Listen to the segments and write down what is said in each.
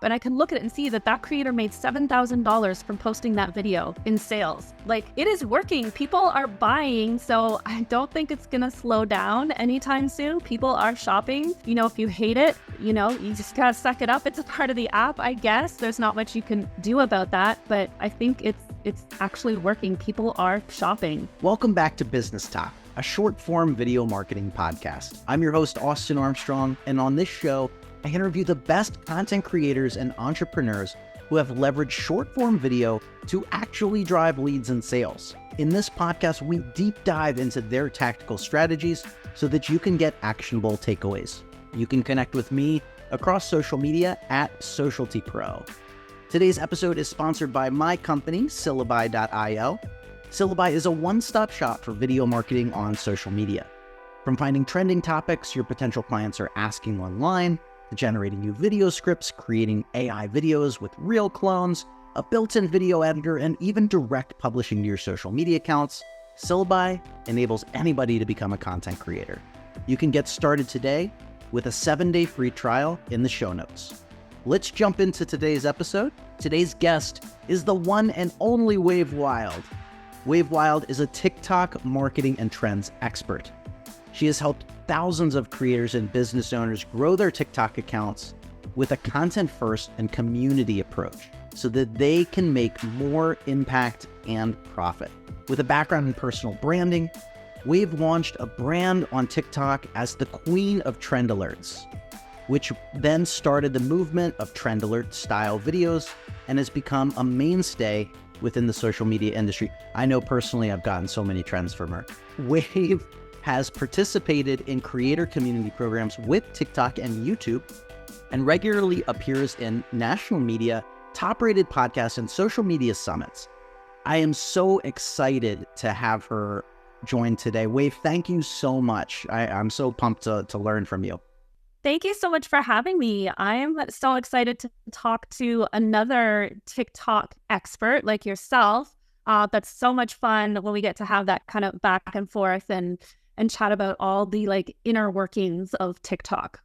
and I can look at it and see that that creator made $7,000 from posting that video in sales. Like, it is working. People are buying, so I don't think it's gonna slow down anytime soon. People are shopping. You know, if you hate it, you know, you just gotta suck it up. It's a part of the app, I guess. There's not much you can do about that, but I think it's actually working. People are shopping. Welcome back to Business Talk, a short-form video marketing podcast. I'm your host, Austin Armstrong, and on this show, I interview the best content creators and entrepreneurs who have leveraged short-form video to actually drive leads and sales. In this podcast, we deep dive into their tactical strategies so that you can get actionable takeaways. You can connect with me across social media at SocialtyPro. Today's episode is sponsored by my company, Syllabi.io. Syllabi is a one-stop shop for video marketing on social media. From finding trending topics your potential clients are asking online, to generating new video scripts, creating AI videos with real clones, a built-in video editor, and even direct publishing to your social media accounts, Syllabi enables anybody to become a content creator. You can get started today with a 7-day free trial in the show notes. Let's jump into today's episode. Today's guest is the one and only Wyld. Wyld is a TikTok marketing and trends expert. She has helped thousands of creators and business owners grow their TikTok accounts with a content-first and community approach so that they can make more impact and profit. With a background in personal branding, Wyld launched a brand on TikTok as the Queen of Trend Alerts, which then started the movement of trend alert style videos and has become a mainstay within the social media industry. I know personally I've gotten so many trends from her. Wyld has participated in creator community programs with TikTok and YouTube and regularly appears in national media, top-rated podcasts, and social media summits. I am so excited to have her join today. Wyld, thank you so much. I'm so pumped to learn from you. Thank you so much for having me. I'm so excited to talk to another TikTok expert like yourself. That's so much fun when we get to have that kind of back and forth and chat about all the like inner workings of TikTok.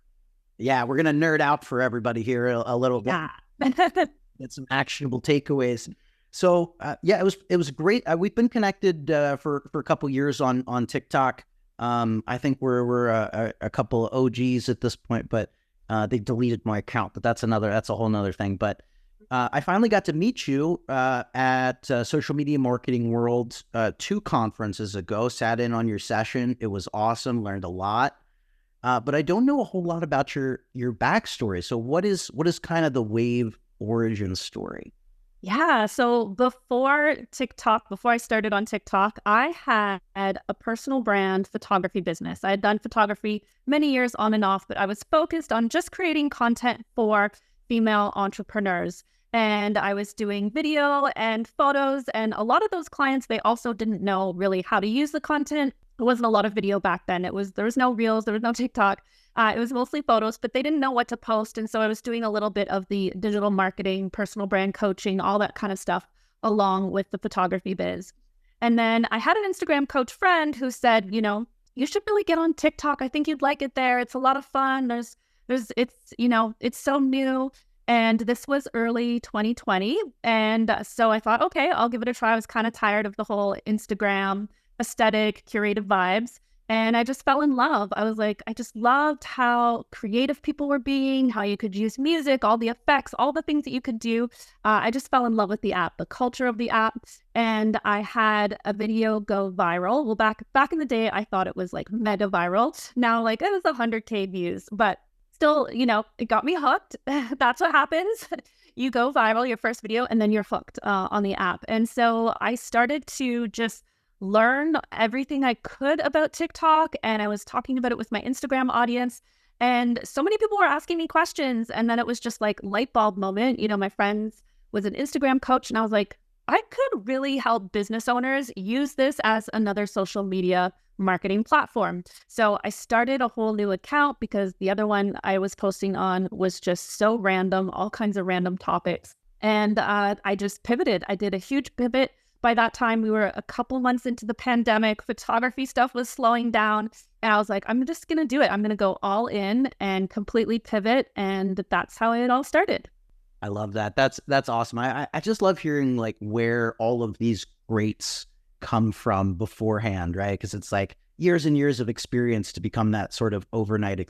Yeah, we're going to nerd out for everybody here a little bit. Yeah. Get some actionable takeaways. So yeah, it was great. We've been connected for a couple years on TikTok. I think we're a couple of OGs at this point, but they deleted my account, but that's a whole nother thing. But I finally got to meet you at Social Media Marketing World 2 conferences ago, sat in on your session. It was awesome, learned a lot. But I don't know a whole lot about your backstory. So what is kind of the Wyld origin story? Yeah. So before I started on TikTok, I had a personal brand photography business. I had done photography many years on and off, but I was focused on just creating content for female entrepreneurs. And I was doing video and photos. And a lot of those clients, they also didn't know really how to use the content. There wasn't a lot of video back then. There was no Reels, there was no TikTok. It was mostly photos, but they didn't know what to post. And so I was doing a little bit of the digital marketing, personal brand coaching, all that kind of stuff along with the photography biz. And then I had an Instagram coach friend who said, you know, you should really get on TikTok. I think you'd like it there. It's a lot of fun. It's so new. And this was early 2020. And so I thought, okay, I'll give it a try. I was kind of tired of the whole Instagram aesthetic, curative vibes. And I just fell in love. I was like, I just loved how creative people were being, how you could use music, all the effects, all the things that you could do. I just fell in love with the app, the culture of the app. And I had a video go viral. Well, back in the day, I thought it was like mega viral. Now, like it was 100K views, but still, you know, it got me hooked. That's what happens. You go viral, your first video, and then you're hooked on the app. And so I started to just learn everything I could about TikTok, and I was talking about it with my Instagram audience, and so many people were asking me questions, and then it was just like light bulb moment. You know, my friend was an Instagram coach, and I was like, I could really help business owners use this as another social media marketing platform. So I started a whole new account because the other one I was posting on was just so random, all kinds of random topics. And I just pivoted. I did a huge pivot. By that time, we were a couple months into the pandemic. Photography stuff was slowing down. And I was like, I'm just going to do it. I'm going to go all in and completely pivot. And that's how it all started. I love that. That's awesome. I just love hearing like where all of these greats come from beforehand, right? Because it's like years and years of experience to become that sort of overnight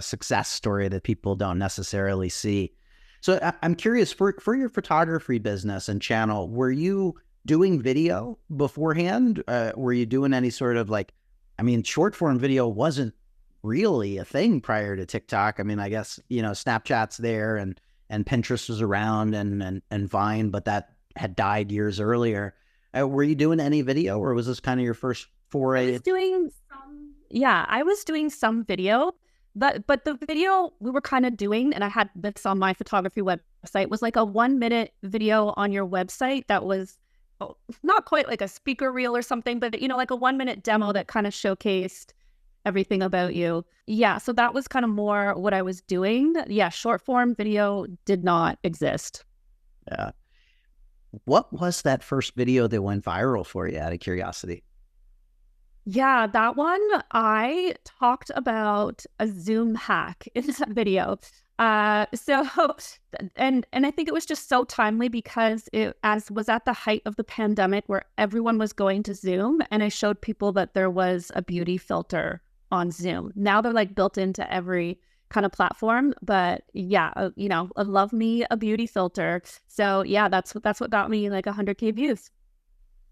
success story that people don't necessarily see. So I'm curious, for your photography business and channel, were you doing video beforehand? Were you doing any sort of like, I mean, short form video wasn't really a thing prior to TikTok. I mean, I guess, Snapchat's there and Pinterest was around and Vine, but that had died years earlier. Were you doing any video, or was this kind of your first foray? I was doing some video, but the video we were kind of doing, and I had this on my photography website, was like a 1-minute video on your website that was not quite like a speaker reel or something, but like a 1-minute demo that kind of showcased everything about you. Yeah, so that was kind of more what I was doing. Yeah, short form video did not exist. Yeah. What was that first video that went viral for you, out of curiosity? Yeah, that one, I talked about a Zoom hack in that video. So, and I think it was just so timely because it was at the height of the pandemic where everyone was going to Zoom, and I showed people that there was a beauty filter on Zoom. Now they're like built into every kind of platform, but yeah, I love me a beauty filter. So yeah, that's what got me like 100K views.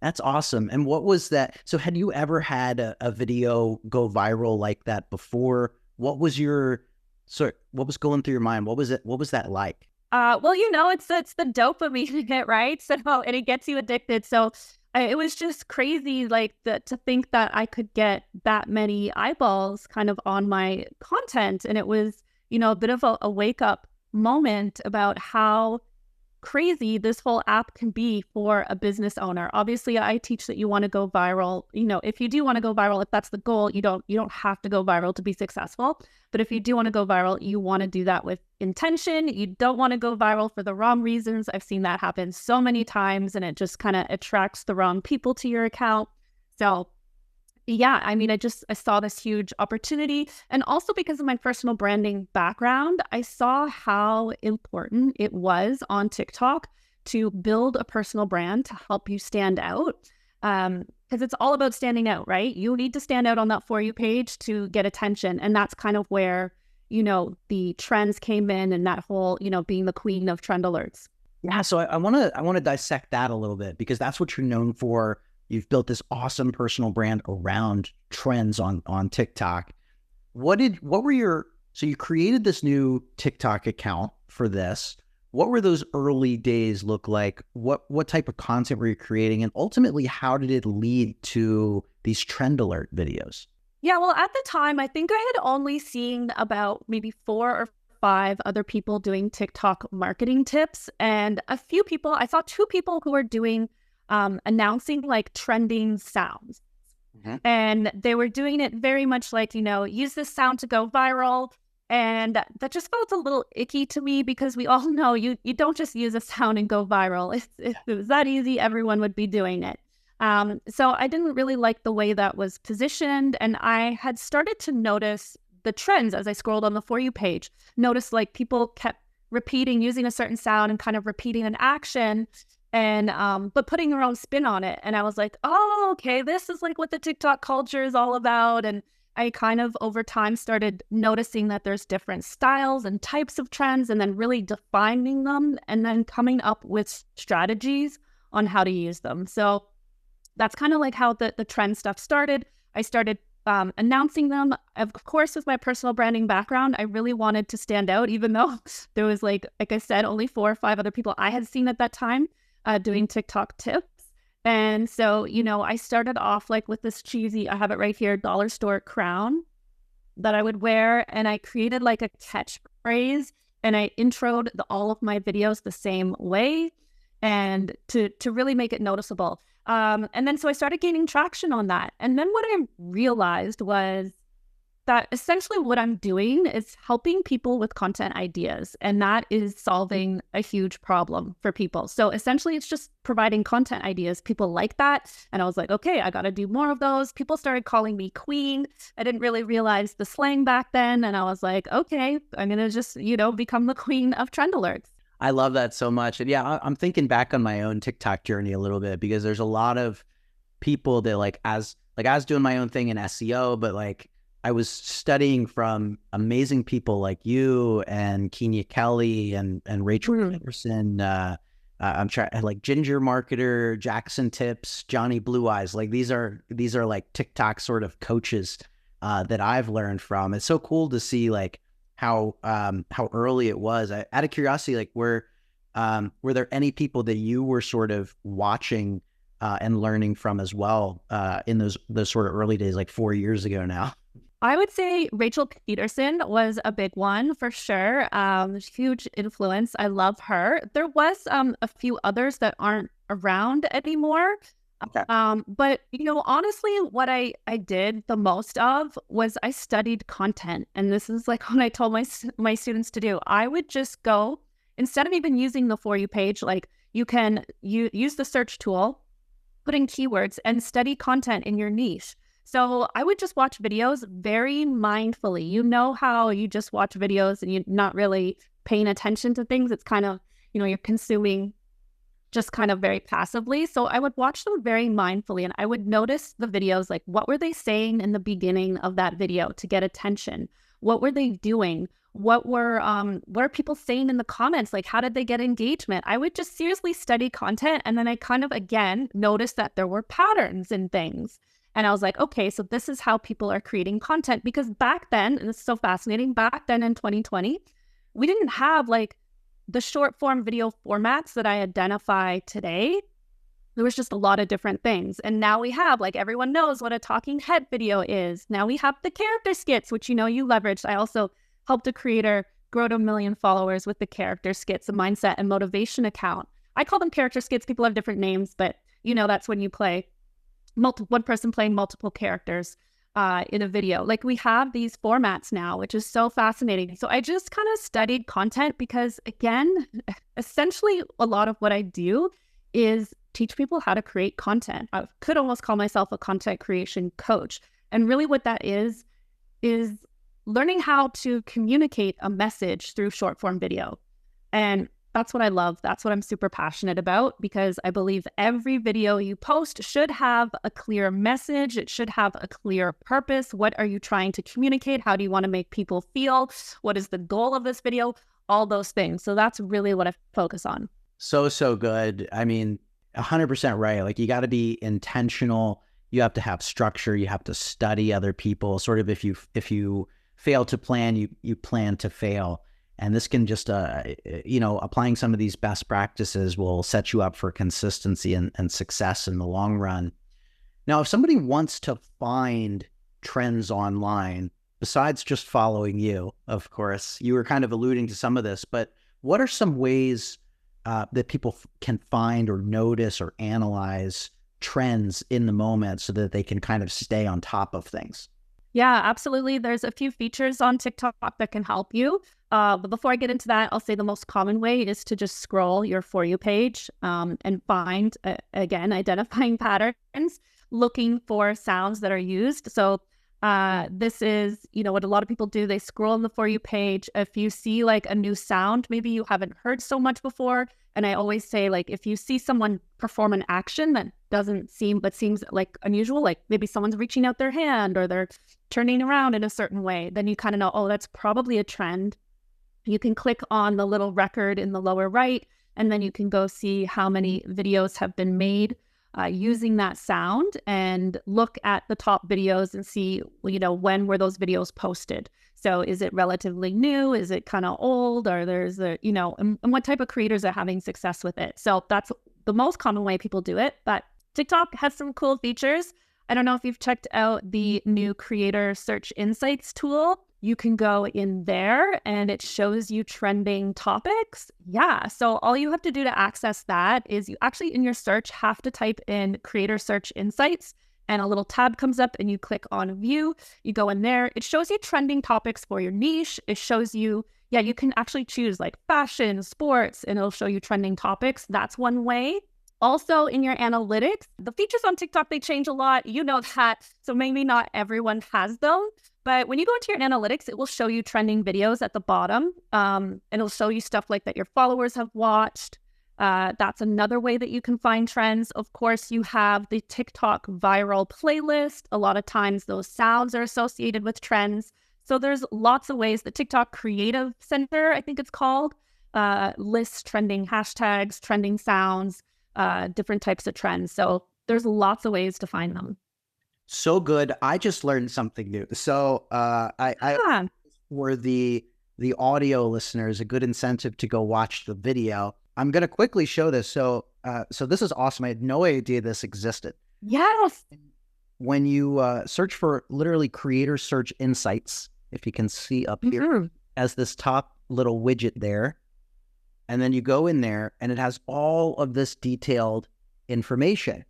That's awesome. And what was that? So had you ever had a video go viral like that before? What was going through your mind? What was it? What was that like? Well, it's the dopamine hit, right? So, and it gets you addicted. So it was just crazy, like to think that I could get that many eyeballs kind of on my content. And it was, a bit of a wake up moment about how crazy this whole app can be for a business owner. Obviously, I teach that you want to go viral. If you do want to go viral, if that's the goal, you don't have to go viral to be successful. But if you do want to go viral, you want to do that with intention. You don't want to go viral for the wrong reasons. I've seen that happen so many times, and it just kind of attracts the wrong people to your account. So yeah, I mean, I saw this huge opportunity. And also because of my personal branding background, I saw how important it was on TikTok to build a personal brand to help you stand out. Because it's all about standing out, right? You need to stand out on that For You page to get attention. And that's kind of where, the trends came in, and that whole, being the queen of trend alerts. Yeah. So I want to dissect that a little bit, because that's what you're known for. You've built this awesome personal brand around trends on TikTok. So you created this new TikTok account for this. What were those early days look like? What type of content were you creating? And ultimately, how did it lead to these trend alert videos? Yeah, well, at the time, I think I had only seen about maybe 4 or 5 other people doing TikTok marketing tips. And I saw 2 people who were doing announcing like trending sounds. Mm-hmm. And they were doing it very much like, use this sound to go viral. And that just felt a little icky to me, because we all know you don't just use a sound and go viral. If it was that easy, everyone would be doing it. So I didn't really like the way that was positioned. And I had started to notice the trends as I scrolled on the For You page. Notice like people kept repeating, using a certain sound and kind of repeating an action, and but putting their own spin on it. And I was like, oh, okay, this is like what the TikTok culture is all about. And I kind of over time started noticing that there's different styles and types of trends, and then really defining them, and then coming up with strategies on how to use them. So that's kind of like how the trend stuff started. I started announcing them. Of course, with my personal branding background, I really wanted to stand out, even though there was like I said, only 4 or 5 other people I had seen at that time doing TikTok tips. And so, I started off like with this cheesy, I have it right here, dollar store crown that I would wear. And I created like a catchphrase, and I introed all of my videos the same way, and to really make it noticeable. And then so I started gaining traction on that. And then what I realized was that essentially what I'm doing is helping people with content ideas, and that is solving a huge problem for people. So essentially it's just providing content ideas. People like that. And I was like, okay, I got to do more of those. People started calling me queen. I didn't really realize the slang back then. And I was like, okay, I'm going to just, become the queen of trend alerts. I love that so much. And yeah, I'm thinking back on my own TikTok journey a little bit because there's a lot of people that like I was doing my own thing in SEO, but like I was studying from amazing people like you and Kenya Kelly and Rachel Anderson. I'm trying like Ginger Marketer, Jackson Tips, Johnny Blue Eyes. Like these are like TikTok sort of coaches that I've learned from. It's so cool to see like how early it was. Out of curiosity, like were there any people that you were sort of watching and learning from as well in those sort of early days, like 4 years ago now? I would say Rachel Peterson was a big one for sure. Huge influence. I love her. There was a few others that aren't around anymore. Okay. But honestly, what I did the most of was I studied content, and this is like what I told my students to do. I would just go instead of even using the For You page, like you use the search tool, put in keywords, and study content in your niche. So I would just watch videos very mindfully. You know how you just watch videos and you're not really paying attention to things. It's kind of, you're consuming just kind of very passively. So I would watch them very mindfully, and I would notice the videos, like what were they saying in the beginning of that video to get attention? What were they doing? What are people saying in the comments? Like, how did they get engagement? I would just seriously study content. And then I kind of, again, noticed that there were patterns in things. And I was like, okay, so this is how people are creating content. Because back then, and it's so fascinating, back then in 2020, we didn't have like the short form video formats that I identify today. There was just a lot of different things. And now we have, like, everyone knows what a talking head video is. Now we have the character skits, which you leveraged. I also helped a creator grow to 1 million followers with the character skits, a mindset and motivation account. I call them character skits. People have different names, but that's when you play one person playing multiple characters in a video. Like, we have these formats now, which is so fascinating. So I just kind of studied content because, again, essentially a lot of what I do is teach people how to create content. I could almost call myself a content creation coach. And really what that is learning how to communicate a message through short form video. And that's what I love. That's what I'm super passionate about, because I believe every video you post should have a clear message. It should have a clear purpose. What are you trying to communicate? How do you want to make people feel? What is the goal of this video? All those things. So that's really what I focus on. So good. I mean, 100% right. Like, you got to be intentional. You have to have structure. You have to study other people. Sort of, if you fail to plan, you plan to fail. And this can just, applying some of these best practices will set you up for consistency and success in the long run. Now, if somebody wants to find trends online, besides just following you, of course, you were kind of alluding to some of this, but what are some ways that people can find or notice or analyze trends in the moment so that they can kind of stay on top of things? Yeah, absolutely. There's a few features on TikTok that can help you. But before I get into that, I'll say the most common way is to just scroll your For You page and find, again, identifying patterns, looking for sounds that are used. So this is, what a lot of people do. They scroll on the For You page. If you see like a new sound, maybe you haven't heard so much before. And I always say, like, if you see someone perform an action that seems like unusual, like maybe someone's reaching out their hand or they're turning around in a certain way, then you kind of know, oh, that's probably a trend. You can click on the little record in the lower right, and then you can go see how many videos have been made using that sound, and look at the top videos and see, when were those videos posted. So is it relatively new? Is it kind of old? Or and what type of creators are having success with it? So that's the most common way people do it. But TikTok has some cool features. I don't know if you've checked out the new Creator Search Insights tool. You can go in there and it shows you trending topics. Yeah. So all you have to do to access that is you actually, in your search, have to type in Creator Search Insights, and a little tab comes up and you click on View. You go in there. It shows you trending topics for your niche. It shows you, you can actually choose like fashion, sports, and it'll show you trending topics. That's one way. Also, in your analytics, the features on TikTok, they change a lot. You know that. So maybe not everyone has them. But when you go into your analytics, it will show you trending videos at the bottom. And it'll show you stuff like that your followers have watched. That's another way that you can find trends. Of course, you have the TikTok viral playlist. A lot of times those sounds are associated with trends. So there's lots of ways. The TikTok Creative Center, I think it's called, lists trending hashtags, trending sounds, different types of trends. So there's lots of ways to find them. So good. I just learned something new. So I for the audio listeners, a good incentive to go watch the video. I'm going to quickly show this. So this is awesome. I had no idea this existed. Yes. When you search for literally creator search insights, if you can see up here as this top little widget there, and then you go in there and it has all of this detailed information.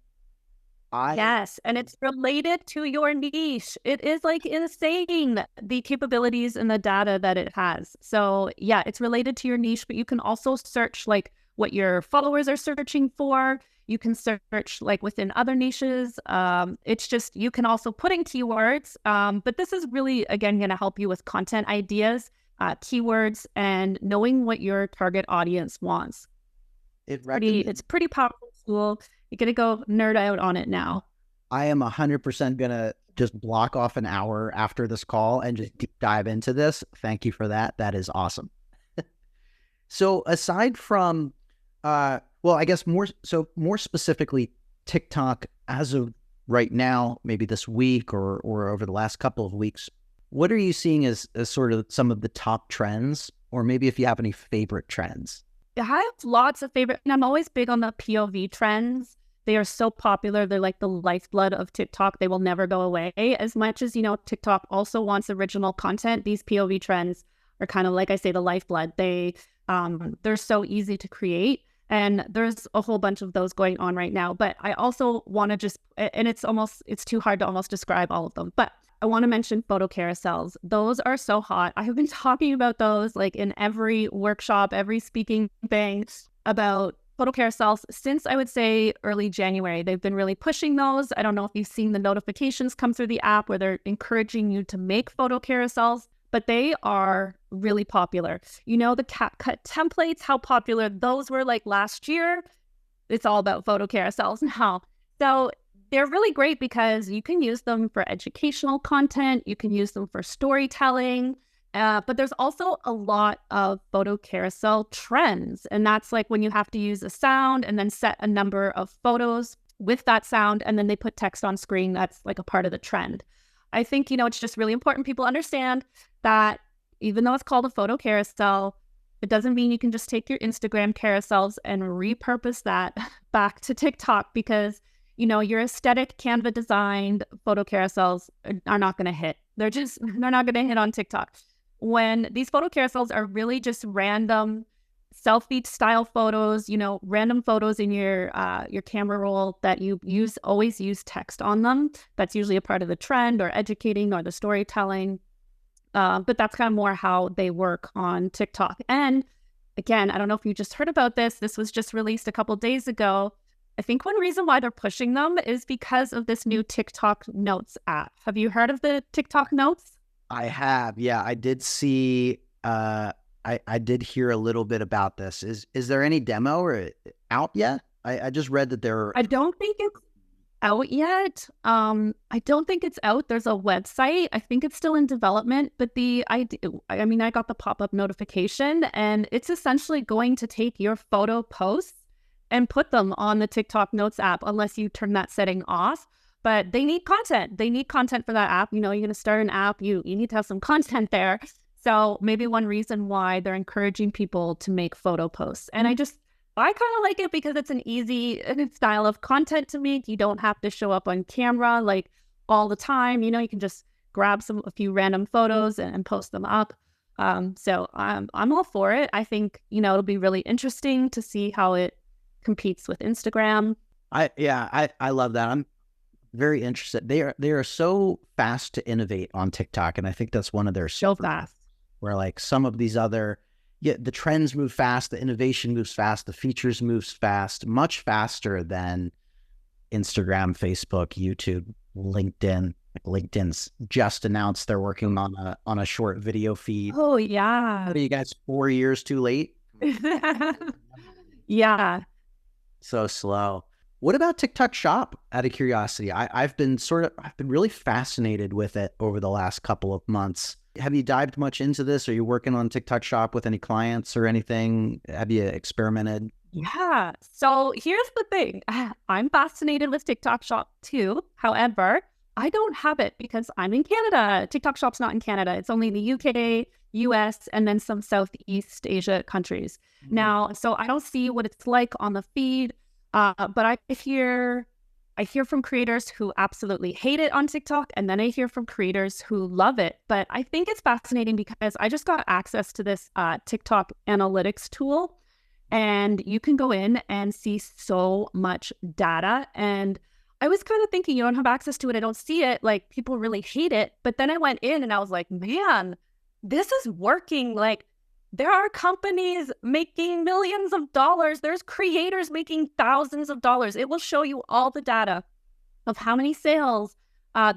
Yes, and it's related to your niche. It is like insane, the capabilities and the data that it has. So yeah, it's related to your niche, but you can also search like what your followers are searching for. You can search like within other niches. It's just, you can also put in keywords, but this is really, again, going to help you with content ideas, keywords, and knowing what your target audience wants. It's pretty powerful tool. You're going to go nerd out on it now. I am 100% going to just block off an hour after this call and just deep dive into this. Thank you for that. That is awesome. So aside from, well, I guess more specifically, TikTok as of right now, maybe this week or over the last couple of weeks, what are you seeing as sort of some of the top trends, or maybe if you have any favorite trends? I have lots of favorite, and I'm always big on the POV trends. They are so popular. They're like the lifeblood of TikTok. They will never go away. As much as, TikTok also wants original content, these POV trends are kind of, like I say, the lifeblood. They're so easy to create. And there's a whole bunch of those going on right now. But I also want to and it's too hard to almost describe all of them. But I want to mention photo carousels. Those are so hot. I have been talking about those like in every workshop, every speaking thing about photo carousels since I would say early January. They've been really pushing those. I don't know if you've seen the notifications come through the app where they're encouraging you to make photo carousels, but they are really popular. The CapCut templates, how popular those were like last year. It's all about photo carousels now. So they're really great because you can use them for educational content. You can use them for storytelling. But there's also a lot of photo carousel trends. And that's like when you have to use a sound and then set a number of photos with that sound, and then they put text on screen. That's like a part of the trend. I think, it's just really important people understand that even though it's called a photo carousel, it doesn't mean you can just take your Instagram carousels and repurpose that back to TikTok, because your aesthetic Canva designed photo carousels are not going to hit. They're not going to hit on TikTok. When these photo carousels are really just random selfie style photos, random photos in your camera roll that you always use text on them. That's usually a part of the trend or educating or the storytelling. But that's kind of more how they work on TikTok. And again, I don't know if you just heard about this. This was just released a couple days ago. I think one reason why they're pushing them is because of this new TikTok Notes app. Have you heard of the TikTok Notes? I have. Yeah, I did see, I did hear a little bit about this. Is there any demo or out yet? I just read that there. I don't think it's out yet. I don't think it's out. There's a website. I think it's still in development, but I got the pop-up notification, and it's essentially going to take your photo posts and put them on the TikTok Notes app, unless you turn that setting off. But they need content. They need content for that app. You're going to start an app. You need to have some content there. So maybe one reason why they're encouraging people to make photo posts. And I kind of like it because it's an easy style of content to make. You don't have to show up on camera like all the time. You can just grab a few random photos and post them up. So I'm all for it. I think, it'll be really interesting to see how it competes with Instagram. I love that. I'm very interested. They are so fast to innovate on TikTok, and I think that's one of their so fast. Where like some of these other yeah, the trends move fast, the innovation moves fast, the features moves fast, much faster than Instagram, Facebook, YouTube, LinkedIn. Like LinkedIn's just announced they're working on a short video feed. Oh, yeah. What are you guys, 4 years too late? Yeah. So slow. What about TikTok Shop? Out of curiosity, I've been really fascinated with it over the last couple of months. Have you dived much into this? Are you working on TikTok Shop with any clients or anything? Have you experimented? Yeah. So here's the thing. I'm fascinated with TikTok Shop too. However, I don't have it because I'm in Canada. TikTok Shop's not in Canada. It's only the UK, US, and then some Southeast Asia countries. Now, so I don't see what it's like on the feed. But I hear from creators who absolutely hate it on TikTok, and then I hear from creators who love it. But I think it's fascinating because I just got access to this TikTok analytics tool, and you can go in and see so much data. And I was kind of thinking, you don't have access to it, I don't see it, like people really hate it. But then I went in and I was like, man, this is working. Like there are companies making millions of dollars. There's creators making thousands of dollars. It will show you all the data of how many sales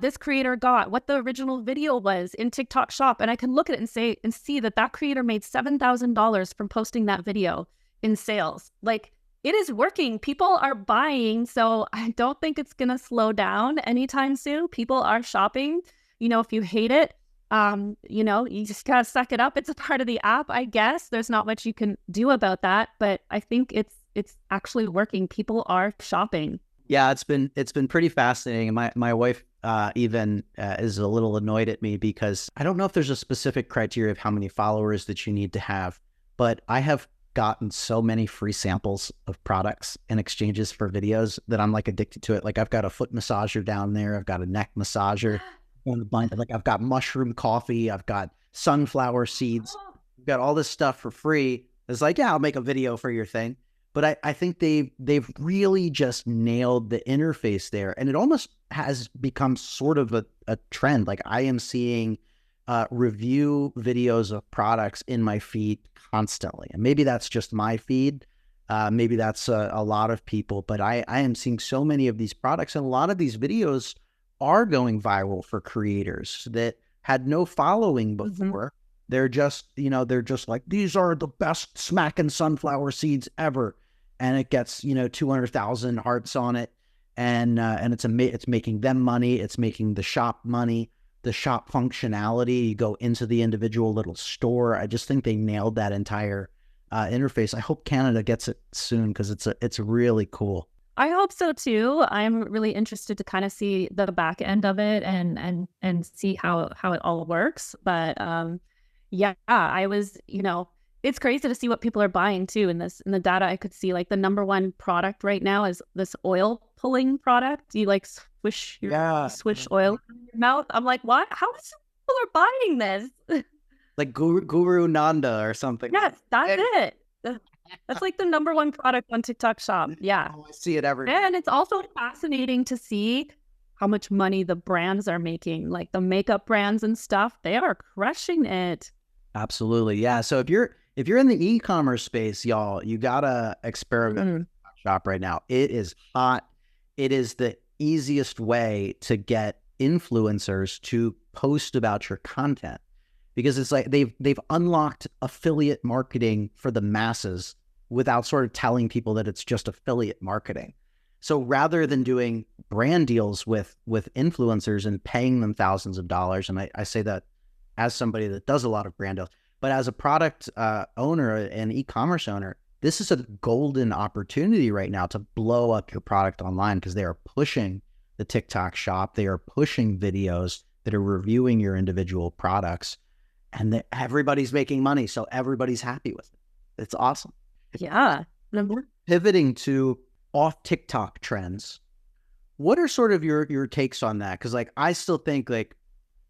this creator got, what the original video was in TikTok Shop. And I can look at it and see that that creator made $7,000 from posting that video in sales. Like it is working. People are buying. So I don't think it's going to slow down anytime soon. People are shopping. You know, if you hate it, you know, you just gotta suck it up. It's a part of the app, I guess. There's not much you can do about that, but I think it's actually working. People are shopping. Yeah, it's been pretty fascinating. My wife even is a little annoyed at me because I don't know if there's a specific criteria of how many followers that you need to have, but I have gotten so many free samples of products in exchanges for videos that I'm like addicted to it. Like I've got a foot massager down there, I've got a neck massager. Like I've got mushroom coffee, I've got sunflower seeds, I've got all this stuff for free. It's like, yeah, I'll make a video for your thing. But I think they've really just nailed the interface there. And it almost has become sort of a trend. Like I am seeing review videos of products in my feed constantly. And maybe that's just my feed. Maybe that's a lot of people, but I am seeing so many of these products, and a lot of these videos are going viral for creators that had no following before. Mm-hmm. They're just, you know, they're just like, these are the best smacking sunflower seeds ever. And it gets, you know, 200,000 hearts on it. And it's making them money. It's making the shop money, the shop functionality. You go into the individual little store. I just think they nailed that entire interface. I hope Canada gets it soon because it's really cool. I hope so too. I'm really interested to kind of see the back end of it and see how it all works. But yeah, I was, you know, it's crazy to see what people are buying too. In the data, I could see like the number one product right now is this oil pulling product. You like swish oil in your mouth. I'm like, what? How many people are buying this? Like Guru Nanda or something. Yes, that's it. That's like the number one product on TikTok Shop. Yeah. Oh, I see it every day. And it's also fascinating to see how much money the brands are making, like the makeup brands and stuff. They are crushing it. Absolutely. Yeah. So if you're in the e-commerce space, y'all, you gotta experiment with Shop right now. It is hot. It is the easiest way to get influencers to post about your content. Because it's like they've unlocked affiliate marketing for the masses without sort of telling people that it's just affiliate marketing. So rather than doing brand deals with influencers and paying them thousands of dollars, and I say that as somebody that does a lot of brand deals, but as a product owner and e-commerce owner, this is a golden opportunity right now to blow up your product online because they are pushing the TikTok Shop. They are pushing videos that are reviewing your individual products. And everybody's making money, so everybody's happy with it. It's awesome. Yeah. Pivoting to off TikTok trends, what are sort of your takes on that? Because like I still think like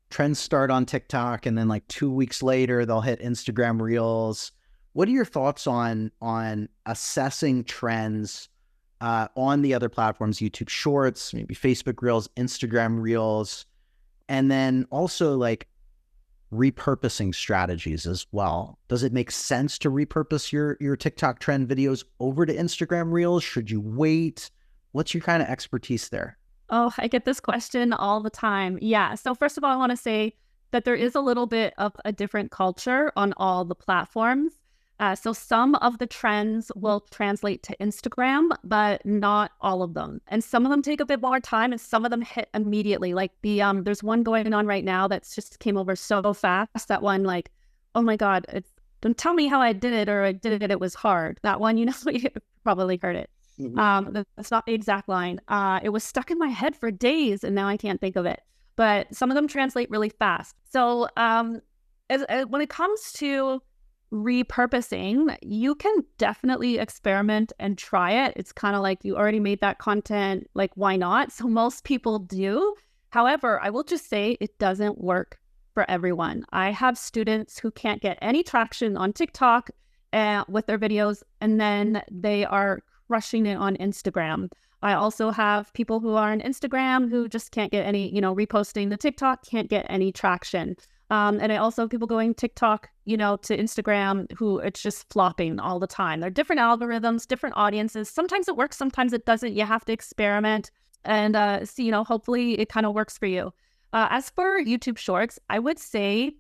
trends start on TikTok, and then like 2 weeks later they'll hit Instagram Reels. What are your thoughts on assessing trends on the other platforms? YouTube Shorts, maybe Facebook Reels, Instagram Reels, and then also like, repurposing strategies as well. Does it make sense to repurpose your TikTok trend videos over to Instagram Reels? Should you wait? What's your kind of expertise there? Oh, I get this question all the time. Yeah. So first of all, I want to say that there is a little bit of a different culture on all the platforms. So some of the trends will translate to Instagram, but not all of them. And some of them take a bit more time and some of them hit immediately. Like there's one going on right now that's just came over so fast. That one, like, oh my God, don't tell me how I did it or I did it, it was hard. That one, you probably heard it. That's not the exact line. It was stuck in my head for days and now I can't think of it. But some of them translate really fast. So when it comes to repurposing, you can definitely experiment and try it. It's kind of like you already made that content, like why not? So most people do. However, I will just say it doesn't work for everyone. I have students who can't get any traction on TikTok with their videos, and then they are crushing it on Instagram. I also have people who are on Instagram who just can't get any, reposting the TikTok, can't get any traction. And I also have people going TikTok, to Instagram who it's just flopping all the time. There are different algorithms, different audiences. Sometimes it works, sometimes it doesn't. You have to experiment and see, hopefully it kind of works for you. As for YouTube Shorts, I would say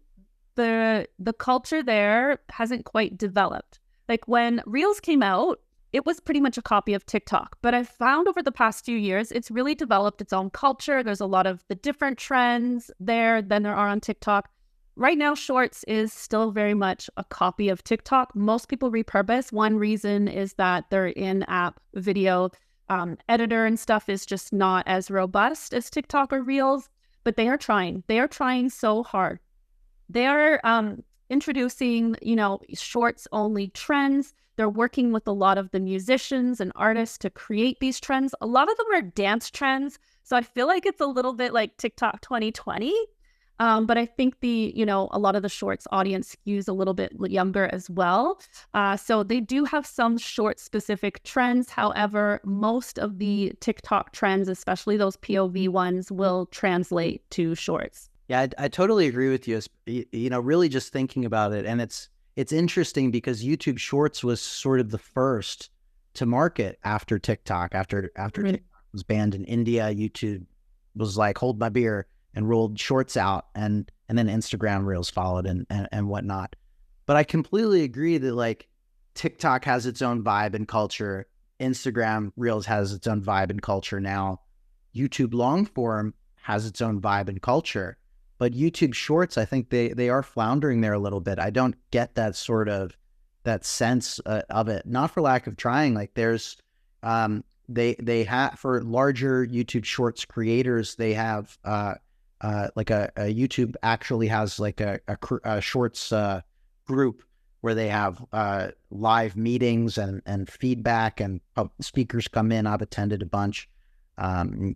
the culture there hasn't quite developed. Like when Reels came out, it was pretty much a copy of TikTok. But I found over the past few years, it's really developed its own culture. There's a lot of the different trends there than there are on TikTok. Right now, Shorts is still very much a copy of TikTok. Most people repurpose. One reason is that their in-app video editor and stuff is just not as robust as TikTok or Reels. But they are trying. They are trying so hard. They are introducing, Shorts-only trends. They're working with a lot of the musicians and artists to create these trends. A lot of them are dance trends. So I feel like it's a little bit like TikTok 2020. But I think a lot of the Shorts audience skews a little bit younger as well. So they do have some short-specific trends. However, most of the TikTok trends, especially those POV ones, will translate to Shorts. Yeah, I totally agree with you. Really just thinking about it. And it's interesting because YouTube Shorts was sort of the first to market after TikTok. After TikTok was banned in India, YouTube was like, hold my beer, and rolled Shorts out, and then Instagram Reels followed and whatnot. But I completely agree that like TikTok has its own vibe and culture. Instagram Reels has its own vibe and culture now. YouTube long form has its own vibe and culture. But YouTube Shorts, I think they are floundering there a little bit. I don't get that sense of it. Not for lack of trying. Like there's they have, for larger YouTube Shorts creators, they have like a YouTube actually has like a Shorts group where they have live meetings and feedback, and speakers come in. I've attended a bunch.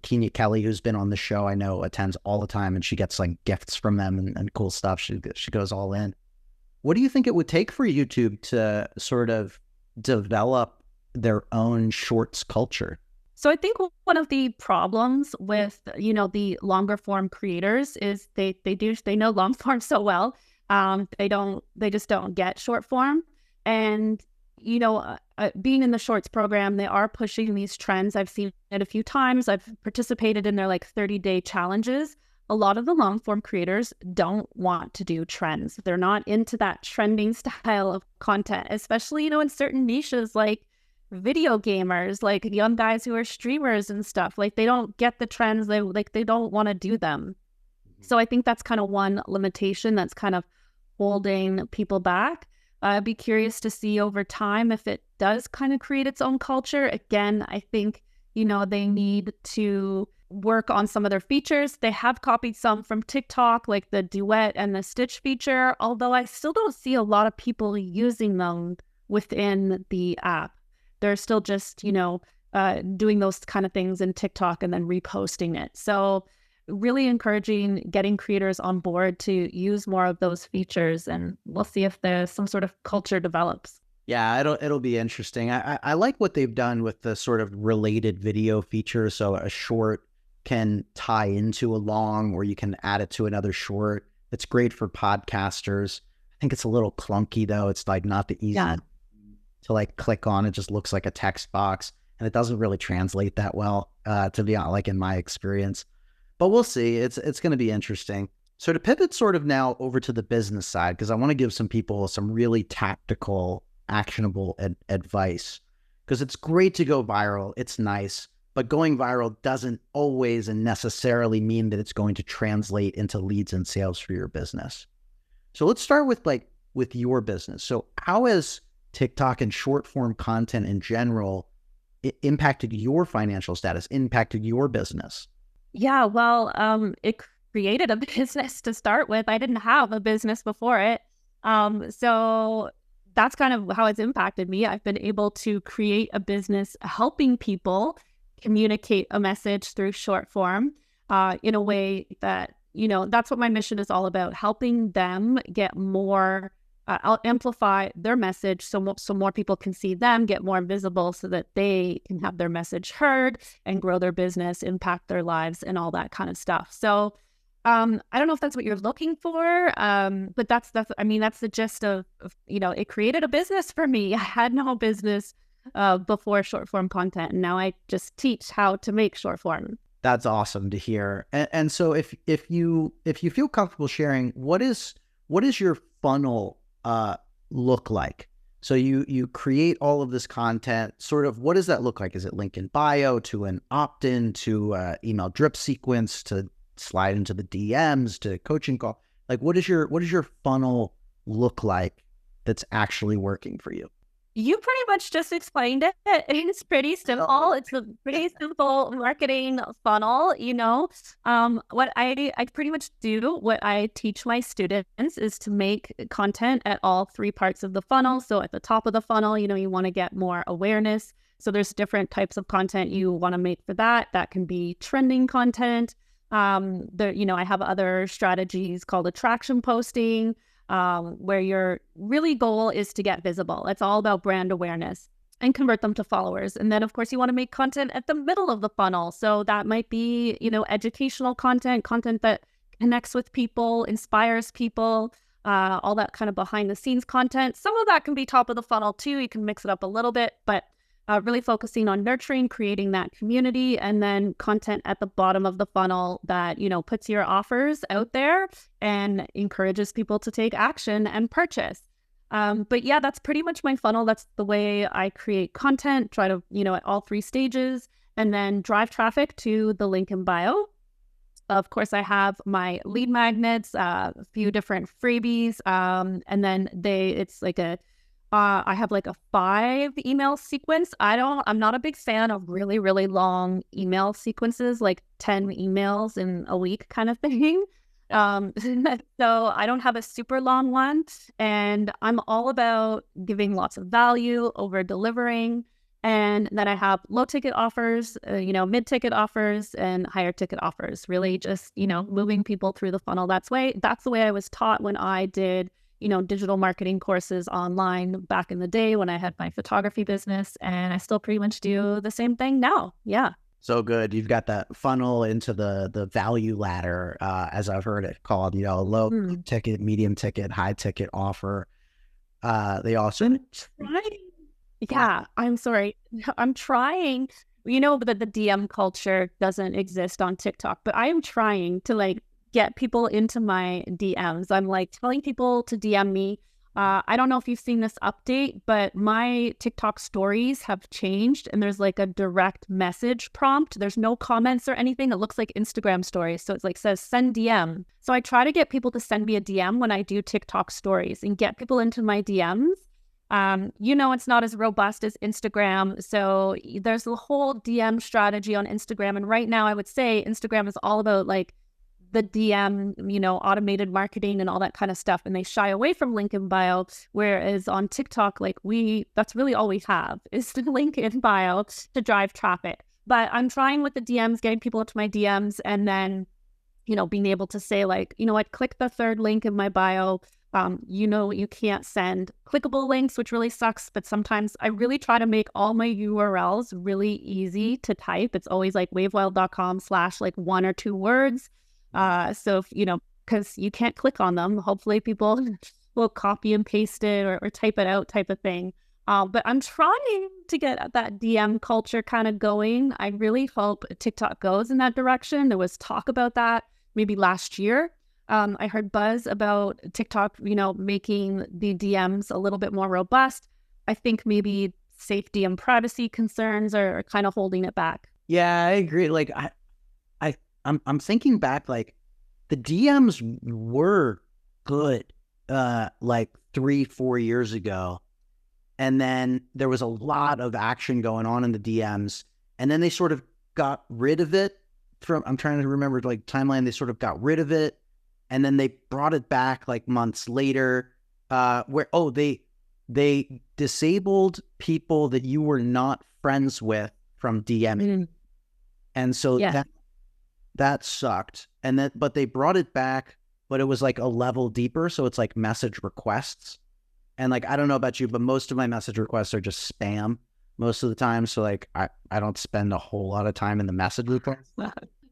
Kenya Kelly, who's been on the show, I know attends all the time, and she gets like gifts from them and cool stuff. She goes all in. What do you think it would take for YouTube to sort of develop their own Shorts culture? So I think one of the problems with, the longer form creators is they know long form so well. They just don't get short form. And, being in the Shorts program, they are pushing these trends. I've seen it a few times. I've participated in their 30-day challenges. A lot of the long form creators don't want to do trends. They're not into that trending style of content, especially, in certain niches like video gamers, like young guys who are streamers and stuff. Like they don't get the trends. They don't want to do them. So I think that's kind of one limitation that's kind of holding people back. I'd be curious to see over time if it does kind of create its own culture. Again, I think, they need to work on some of their features. They have copied some from TikTok, like the duet and the stitch feature, although I still don't see a lot of people using them within the app. They're still just, doing those kind of things in TikTok and then reposting it. So really encouraging getting creators on board to use more of those features, and we'll see if there's some sort of culture develops. Yeah, it'll be interesting. I like what they've done with the sort of related video feature. So a short can tie into a long, or you can add it to another short. It's great for podcasters. I think it's a little clunky though. It's like not the easy to like click on. It just looks like a text box and it doesn't really translate that well, to be honest, like in my experience. But we'll see. It's going to be interesting. So to pivot sort of now over to the business side, because I want to give some people some really tactical, actionable advice, because it's great to go viral. It's nice, but going viral doesn't always and necessarily mean that it's going to translate into leads and sales for your business. So let's start with your business. So how has TikTok and short form content in general impacted your financial status, impacted your business? Yeah, well, it created a business to start with. I didn't have a business before it. So that's kind of how it's impacted me. I've been able to create a business helping people communicate a message through short form in a way that, that's what my mission is all about, helping them get more, amplify their message so more people can see them, get more visible so that they can have their message heard and grow their business, impact their lives and all that kind of stuff. So I don't know if that's what you're looking for, but that's the gist of, it created a business for me. I had no business before short form content, and now I just teach how to make short form. That's awesome to hear. And so if you feel comfortable sharing, what is your funnel look like? So you create all of this content, sort of, what does that look like? Is it link in bio to an opt-in to email drip sequence to slide into the DMs to coaching call? Like, what does your funnel look like that's actually working for you? You pretty much just explained it. It's pretty simple. It's a pretty simple marketing funnel, What I pretty much do, what I teach my students is to make content at all three parts of the funnel. So at the top of the funnel, you want to get more awareness. So there's different types of content you want to make for that. That can be trending content. I have other strategies called attraction posting, where your really goal is to get visible. It's all about brand awareness and convert them to followers. And then, of course, you want to make content at the middle of the funnel. So that might be, educational content that connects with people, inspires people, all that kind of behind the scenes content. Some of that can be top of the funnel too. You can mix it up a little bit, but really focusing on nurturing, creating that community, and then content at the bottom of the funnel that, puts your offers out there and encourages people to take action and purchase. But yeah, that's pretty much my funnel. That's the way I create content, try to, at all three stages, and then drive traffic to the link in bio. Of course, I have my lead magnets, a few different freebies, and then it's like I have like a 5 email sequence. I'm not a big fan of really, really long email sequences, like 10 emails in a week kind of thing. So I don't have a super long one, and I'm all about giving lots of value over delivering. And then I have low ticket offers, mid ticket offers and higher ticket offers, really just, moving people through the funnel. That's the way I was taught when I did digital marketing courses online back in the day when I had my photography business, and I still pretty much do the same thing now. Yeah. So good. You've got that funnel into the value ladder, as I've heard it called, low ticket, medium ticket, high ticket offer. They also Yeah, I'm sorry. I'm trying, that the DM culture doesn't exist on TikTok, but I am trying to get people into my DMs. I'm telling people to DM me. I don't know if you've seen this update, but my TikTok stories have changed and there's a direct message prompt. There's no comments or anything. It looks like Instagram stories. So it's says send DM. So I try to get people to send me a DM when I do TikTok stories and get people into my DMs. It's not as robust as Instagram. So there's a whole DM strategy on Instagram. And right now I would say Instagram is all about the DM, automated marketing and all that kind of stuff. And they shy away from link in bio. Whereas on TikTok, that's really all we have is the link in bio to drive traffic. But I'm trying with the DMs, getting people into my DMs and then, being able to say I'd click the third link in my bio. You can't send clickable links, which really sucks. But sometimes I really try to make all my URLs really easy to type. It's always wyld.com/ 1 or 2 words. So if, because you can't click on them. Hopefully people will copy and paste it or type it out type of thing. But I'm trying to get that DM culture kind of going. I really hope TikTok goes in that direction. There was talk about that maybe last year. I heard buzz about TikTok, making the DMs a little bit more robust. I think maybe safety and privacy concerns are kind of holding it back. Yeah, I agree. Like I'm thinking back, like the DMs were good, like 3-4 years ago. And then there was a lot of action going on in the DMs. And then they sort of got rid of it I'm trying to remember like timeline. They sort of got rid of it. And then they brought it back like months later, they disabled people that you were not friends with from DMing. And so that sucked. But they brought it back, but it was like a level deeper. So it's like message requests. And like, I don't know about you, but most of my message requests are just spam most of the time. So like, I don't spend a whole lot of time in the message requests.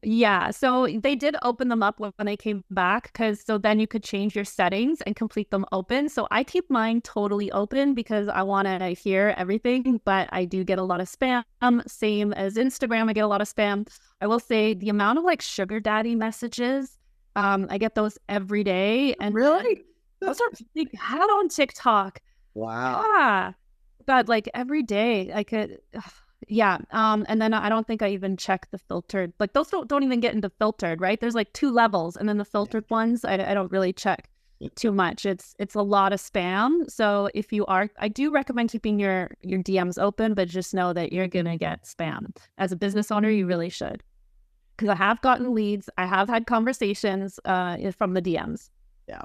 Yeah. So they did open them up when they came back, so then you could change your settings and complete them open. So I keep mine totally open because I want to hear everything, but I do get a lot of spam. Same as Instagram, I get a lot of spam. I will say the amount of like sugar daddy messages, I get those every day. And really? Those are big had on TikTok. Wow. Yeah. But like every day I could, yeah. And then I don't think I even check the filtered, like those don't even get into filtered, right? There's like 2 levels, and then the filtered ones, I don't really check too much. It's a lot of spam. So if you are, I do recommend keeping your DMs open, but just know that you're going to get spam. As a business owner, you really should. Because I have gotten leads. I have had conversations from the DMs. Yeah.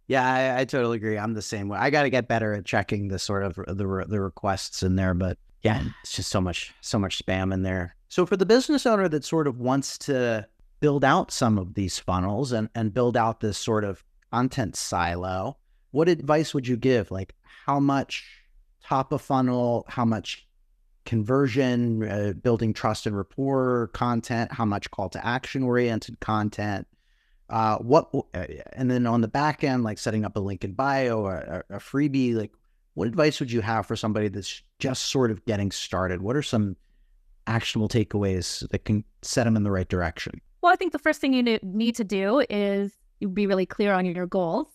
Yeah, I totally agree. I'm the same way. I got to get better at checking the sort of the requests in there, but yeah, it's just so much spam in there. So for the business owner that sort of wants to build out some of these funnels and build out this sort of content silo, what advice would you give? Like how much top of funnel, how much conversion, building trust and rapport content, how much call to action oriented content? And then on the back end, like setting up a link in bio or a freebie, like what advice would you have for somebody that's just sort of getting started? What are some actionable takeaways that can set them in the right direction? Well, I think the first thing you need to do is be really clear on your goals,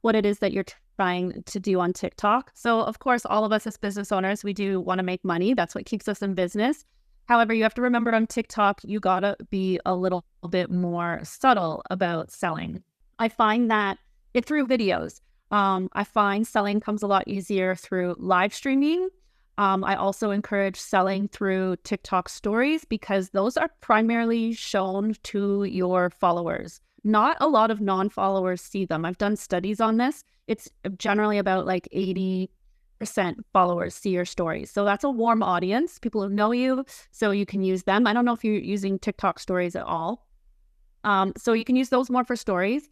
what it is that you're trying to do on TikTok. So of course, all of us as business owners, we do want to make money. That's what keeps us in business. However, you have to remember on TikTok, you got to be a little bit more subtle about selling. I find that through videos, I find selling comes a lot easier through live streaming. I also encourage selling through TikTok stories because those are primarily shown to your followers. Not a lot of non-followers see them. I've done studies on this. It's generally about like 80% followers see your stories. So that's a warm audience, people who know you, so you can use them. I don't know if you're using TikTok stories at all. So you can use those more for stories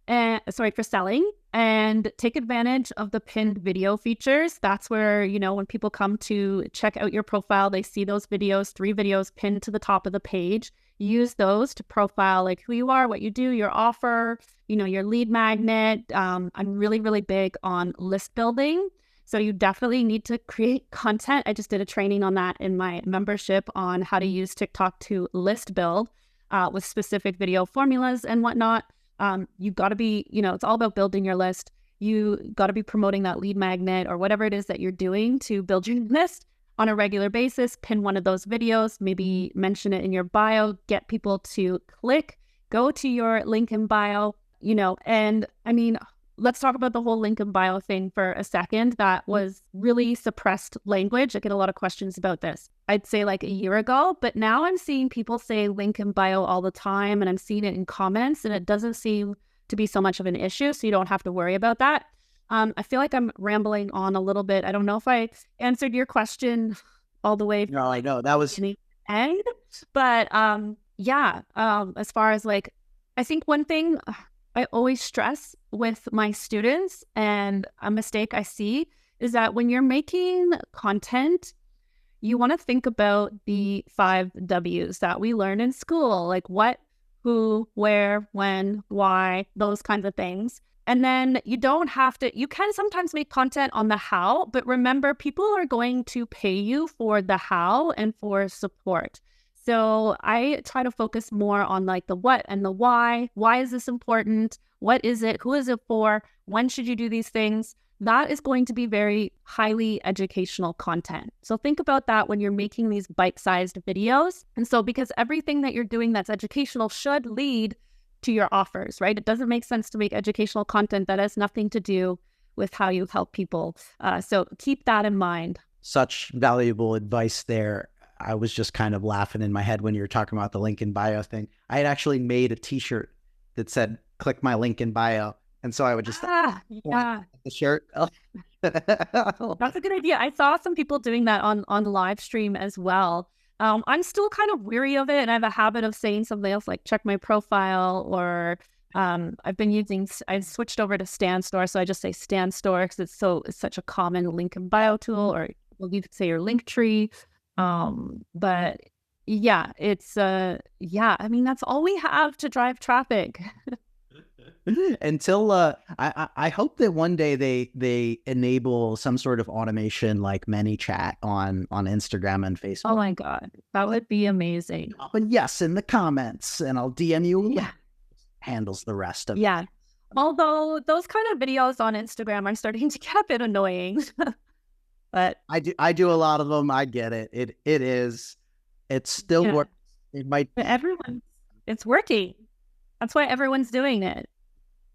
and for selling, and take advantage of the pinned video features. That's where, when people come to check out your profile, they see those videos, 3 videos pinned to the top of the page. Use those to profile like who you are, what you do, your offer, your lead magnet. I'm really, really big on list building. So you definitely need to create content. I just did a training on that in my membership on how to use TikTok to list build with specific video formulas and whatnot. You got to be, it's all about building your list. You got to be promoting that lead magnet or whatever it is that you're doing to build your list on a regular basis. Pin one of those videos, maybe mention it in your bio, get people to click, go to your link in bio, and I mean, let's talk about the whole link in bio thing for a second. That was really suppressed language. I get a lot of questions about this. I'd say like a year ago, but now I'm seeing people say link in bio all the time, and I'm seeing it in comments, and it doesn't seem to be so much of an issue, so you don't have to worry about that. I feel like I'm rambling on a little bit. I don't know if I answered your question all the way. No, I know that was the end, but as far as like, I think one thing I always stress with my students, and a mistake I see, is that when you're making content, you want to think about the 5 W's that we learn in school. Like, what who, where, when, why, those kinds of things. And then you don't have to, you can sometimes make content on the how, but remember, people are going to pay you for the how and for support. So I try to focus more on like the what and the why. Why is this important? What is it? Who is it for? When should you do these things? That is going to be very highly educational content. So think about that when you're making these bite-sized videos. And so because everything that you're doing that's educational should lead to your offers, right? It doesn't make sense to make educational content that has nothing to do with how you help people. So keep that in mind. Such valuable advice there. I was just kind of laughing in my head when you were talking about the link in bio thing. I had actually made a t-shirt that said, click my link in bio. And so I would just yeah, the shirt. that's a good idea. I saw some people doing that on live stream as well. I'm still kind of weary of it, and I have a habit of saying something else like check my profile, or I've switched over to Stan Store, so I just say Stan Store because it's such a common link in bio tool, or you could say your link tree. But yeah, it's I mean, that's all we have to drive traffic. Until I hope that one day they enable some sort of automation like ManyChat on Instagram and Facebook. Oh my God, that would be amazing. But yes, in the comments, and I'll DM you. Yeah, handles the rest of it. Yeah. Although those kind of videos on Instagram are starting to get a bit annoying. But I do a lot of them. I get it. It's still works. It might. But it's working. That's why everyone's doing it.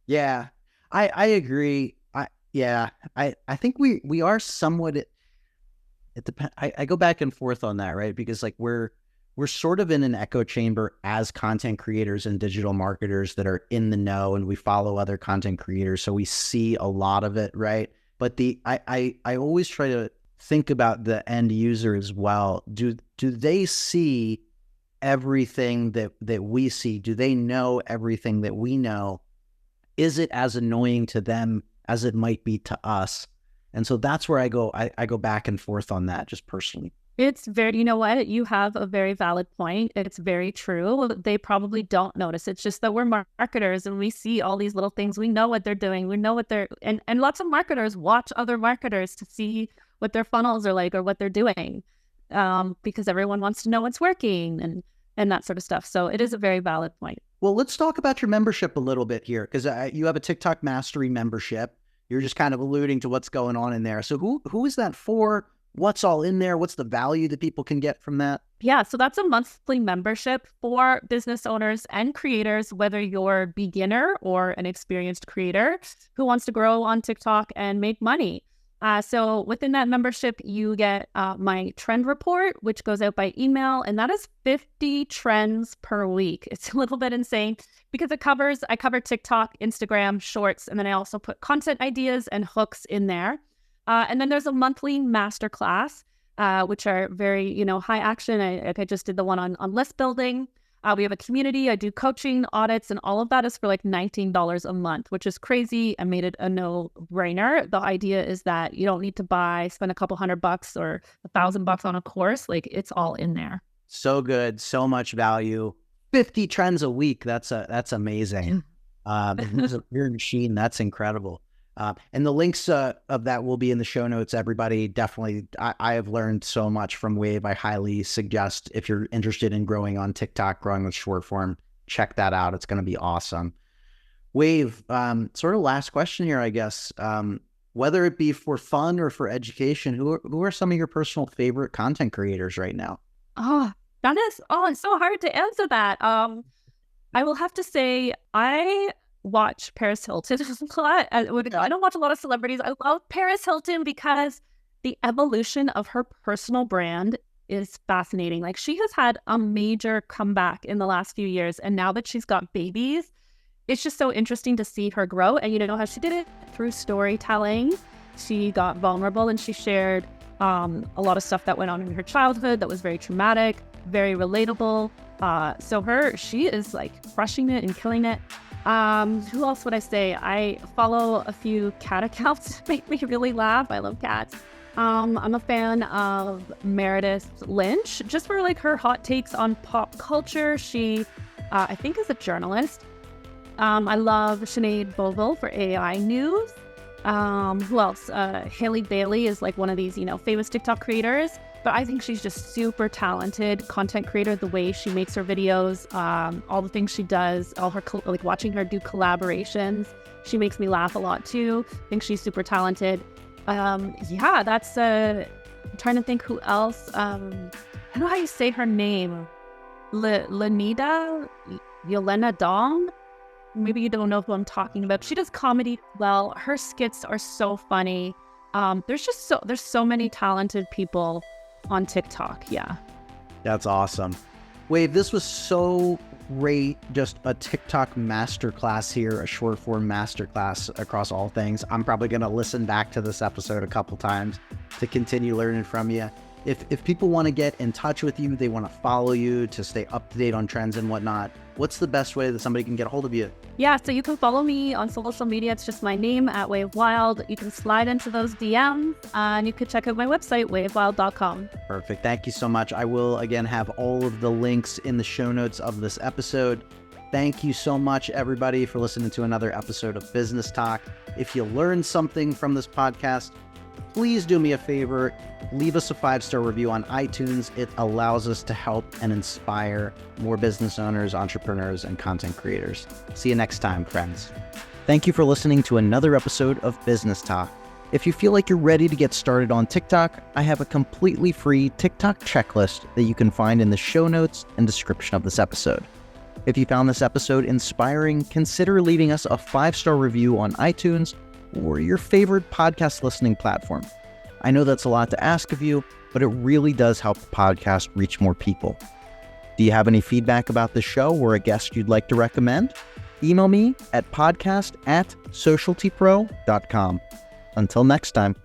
Yeah, I agree. I think we are somewhat. It depends. I go back and forth on that, right? Because like we're sort of in an echo chamber as content creators and digital marketers that are in the know, and we follow other content creators, so we see a lot of it, right? But I always try to think about the end user as well. Do they see everything that we see? Do they know everything that we know? Is it as annoying to them as it might be to us? And so that's where I go back and forth on that, just personally. It's very, you know what? You have a very valid point. It's very true. They probably don't notice. It's just that we're marketers and we see all these little things. We know what they're doing. We know what and lots of marketers watch other marketers to see what their funnels are like or what they're doing, because everyone wants to know what's working and that sort of stuff. So it is a very valid point. Well, let's talk about your membership a little bit here, because you have a TikTok Mastery membership. You're just kind of alluding to what's going on in there. So who is that for? What's all in there? What's the value that people can get from that? Yeah, so that's a monthly membership for business owners and creators, whether you're a beginner or an experienced creator who wants to grow on TikTok and make money. So within that membership, you get my trend report, which goes out by email, and that is 50 trends per week. It's a little bit insane because I cover TikTok, Instagram, Shorts, and then I also put content ideas and hooks in there. And then there's a monthly masterclass, which are very, high action. I just did the one on list building. We have a community. I do coaching, audits, and all of that is for like $19 a month, which is crazy. I made it a no-brainer. The idea is that you don't need to spend a couple $100 or $1,000 on a course. Like, it's all in there. So good, so much value. 50 trends a week. That's amazing. Your machine. That's incredible. And the links of that will be in the show notes. Everybody, definitely, I have learned so much from Wave. I highly suggest, if you're interested in growing on TikTok, growing with short form, check that out. It's going to be awesome. Wave, sort of last question here, I guess. Whether it be for fun or for education, who are some of your personal favorite content creators right now? It's so hard to answer that. I will have to say I watch Paris Hilton a lot. I don't watch a lot of celebrities. I love Paris Hilton because the evolution of her personal brand is fascinating. Like, she has had a major comeback in the last few years, and now that she's got babies, it's just so interesting to see her grow. And you know how she did it? Through storytelling. She got vulnerable and she shared a lot of stuff that went on in her childhood that was very traumatic, very relatable. She is like crushing it and killing it. Who else would I say? I follow a few cat accounts that make me really laugh. I love cats. I'm a fan of Meredith Lynch, just for like her hot takes on pop culture. She I think is a journalist. I love Sinead Bovell for AI News. Who else? Haley Bailey is like one of these, famous TikTok creators. But I think she's just super talented content creator. The way she makes her videos, all the things she does, all her watching her do collaborations. She makes me laugh a lot too. I think she's super talented. That's. I'm trying to think who else. I don't know how you say her name. Lenida Yelena Dong. Maybe you don't know who I'm talking about. She does comedy well. Her skits are so funny. There's so many talented people on TikTok. Yeah. That's awesome. Wade, this was so great. Just a TikTok masterclass here, a short form masterclass across all things. I'm probably going to listen back to this episode a couple times to continue learning from you. If people want to get in touch with you, they want to follow you to stay up to date on trends and whatnot, what's the best way that somebody can get a hold of you? Yeah, so you can follow me on social media. It's just my name at Way of Wyld. You can slide into those DMs and you can check out my website, wayofwyld.com. Perfect. Thank you so much. I will again have all of the links in the show notes of this episode. Thank you so much, everybody, for listening to another episode of Business Talk. If you learned something from this podcast, please do me a favor, leave us a 5-star review on iTunes. It allows us to help and inspire more business owners, entrepreneurs, and content creators. See you next time, friends. Thank you for listening to another episode of Business Talk. If you feel like you're ready to get started on TikTok, I have a completely free TikTok checklist that you can find in the show notes and description of this episode. If you found this episode inspiring, consider leaving us a 5-star review on iTunes or your favorite podcast listening platform. I know that's a lot to ask of you, but it really does help the podcast reach more people. Do you have any feedback about the show or a guest you'd like to recommend? Email me at podcast@socialtypro.com. Until next time.